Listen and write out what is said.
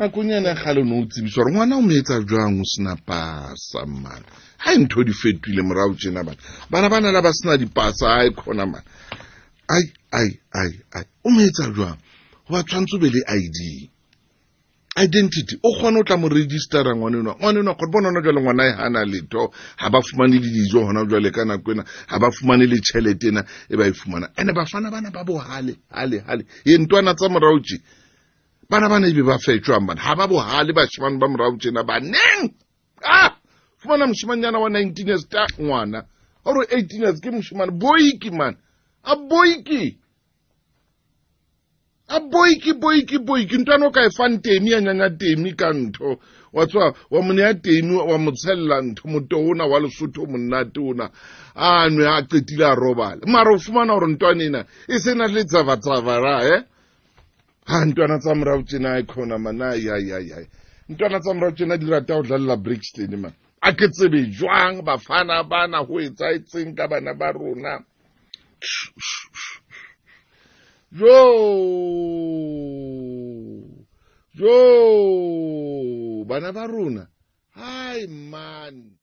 nakong yana gale no o tsebisa gore ngwana o mo etsa jwang o sena pasa man ha ntho di fetile morao tjena bana bana la ba sena dipasa ha e khona man ai o mo etsa jwang wa tshwantse be le ID identity o kgona o tla mo registera ngwaneno go bona no jwale ngwana e hana letho ha ba fumane le dijo hona jwale kana kwena ha ba fumane le tšhelete ena e ba e fumana ene ba fana bana ba bo hale ye ntwana tsa morautsi bana e be ba fetjwa man ha ba bo hale ba shimane ba morautsi na ba neng fumana moshimanyana wa 19 years ta ngwana oro 18 years ke moshimane boiki man a boiki ntwana o ka e fang temi ya nyanya temi ka ntho wa tswa wa mone ya temi wa motshella ntho motona wa Lesotho monnate ona a nwe a qetile a robala mara o fumana gore ntwana ena e sena le tsava ra ntwana tsa morao tjena e khona mana ya ntwana tsa morao tjena di rata go dlalla Brixton man a ke tsebe jwang bafana bana ho etsaetseng ka bana ba rona bana ba rona hai man